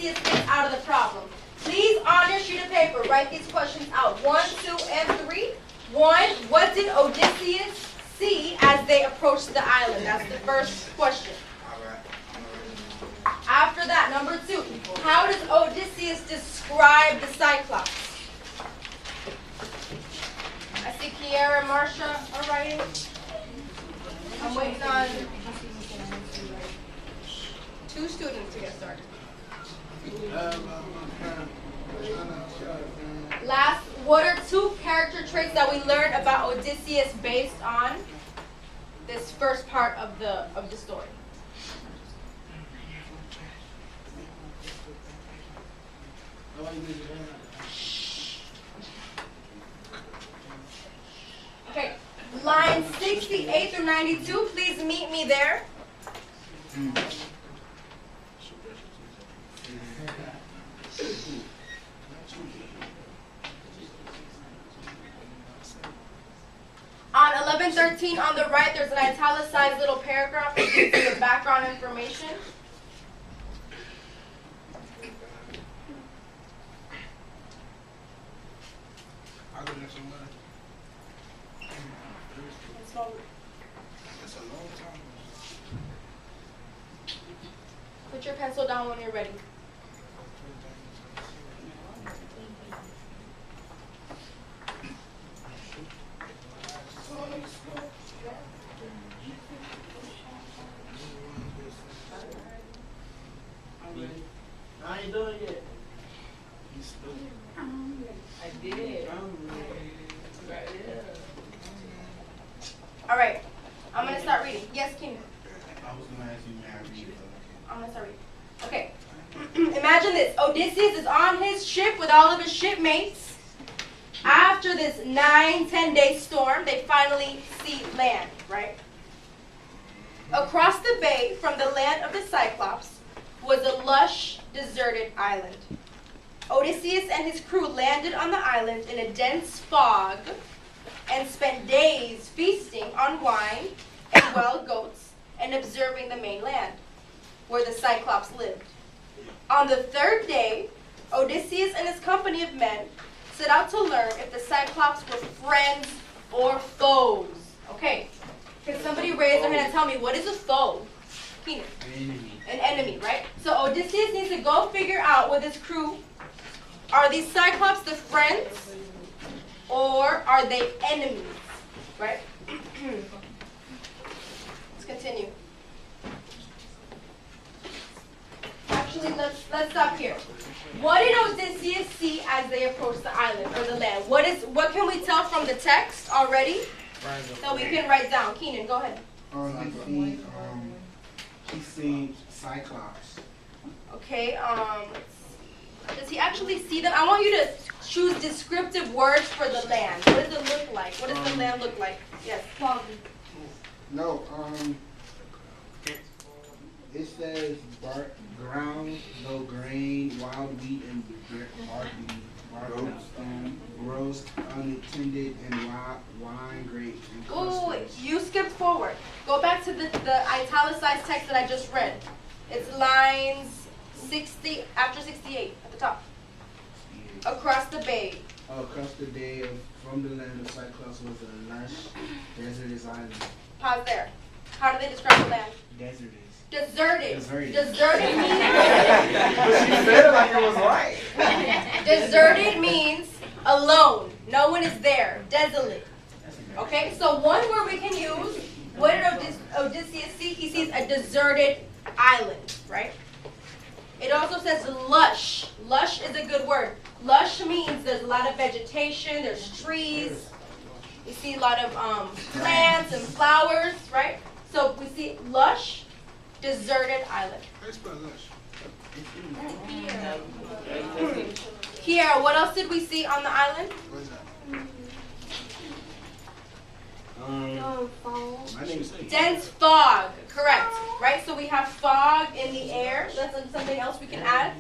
Odysseus gets out of the problem. Please, on your sheet of paper, write these questions out. 1, 2, and 3. 1, what did Odysseus see as they approached the island? That's the first question. After that, number 2, how does Odysseus describe the Cyclops? I see Kiara and Marsha are writing. I'm waiting on 2 students to get started. Last, what are 2 character traits that we learned about Odysseus based on this first part of the story? Okay, line 68 through 92, please meet me there. On 1113 on the right, there's an italicized little paragraph that gives you the background information. Put your pencil down when you're ready. I ain't doing it yet. I did. Right here. All right, I'm going to start reading. Yes, Keenan? I was going to ask you, may I read? I'm going to start reading. Okay. Imagine this. Odysseus is on his ship with all of his shipmates. After this 9-10-day storm, they finally see land, right? Across the bay from the land of the Cyclops was a lush, deserted island. Odysseus and his crew landed on the island in a dense fog and spent days feasting on wine and wild goats and observing the mainland, where the Cyclops lived. On the 3rd day, Odysseus and his company of men set out to learn if the Cyclops were friends or foes. Okay, can somebody raise their hand and tell me, what is a foe? Keenan. An enemy, right? So Odysseus needs to go figure out with his crew, are these Cyclops the friends or are they enemies, right? Let's continue. Actually, let's stop here. What did Odysseus see as they approached the island or the land? What can we tell from the text already that we can write down? Keenan, go ahead. He seen Cyclops. Okay, does he actually see them? I want you to choose descriptive words for the land. What does it look like? What does the land look like? Yes, Paul. No, it says ground, no grain, wild wheat, and barley, grows unattended, and wine, grapes, and Oh, clusters. you skipped forward. Go back to the italicized text that I just read. It's lines 60, after 68, at the top. Across the bay. Across the day from the land of Cyclops was a lush, desertous island. Pause there. How do they describe the land? Desertous. Deserted. Deserted. Deserted means She said it like it was right. deserted means alone. No one is there. Desolate. Okay, so one word we can use. What did Odysseus see? He sees a deserted island, right? It also says lush. Lush is a good word. Lush means there's a lot of vegetation, there's trees. We see a lot of plants and flowers, right? So we see lush, deserted island. Here, what else did we see on the island? Dense fog, correct, right? So we have fog in the air. That's something else we can add.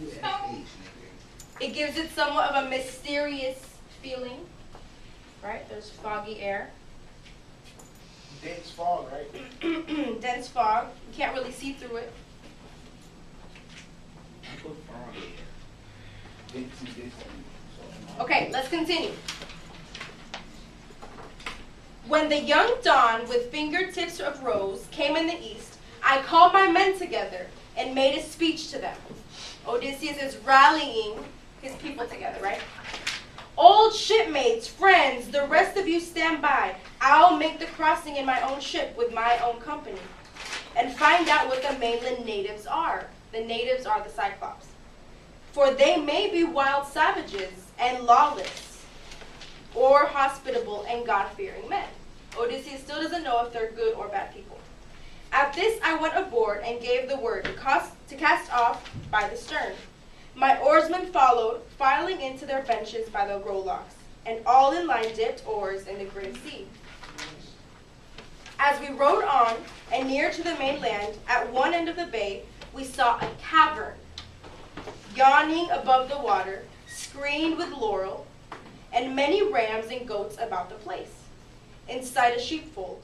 It gives it somewhat of a mysterious feeling, right? There's foggy air. Dense fog, right? Dense fog. You can't really see through it. I put fog in. Okay, let's continue. When the young dawn with fingertips of rose came in the east, I called my men together and made a speech to them. Odysseus is rallying his people together, right? Old shipmates, friends, the rest of you stand by. I'll make the crossing in my own ship with my own company and find out what the mainland natives are. The natives are the Cyclops. For they may be wild savages and lawless, or hospitable and God-fearing men. Odysseus still doesn't know if they're good or bad people. At this I went aboard and gave the word to cast off by the stern. My oarsmen followed, filing into their benches by the rowlocks, and all in line dipped oars in the gray sea. As we rowed on and near to the mainland, at one end of the bay, we saw a cavern, yawning above the water, screened with laurel, and many rams and goats about the place. Inside a sheepfold,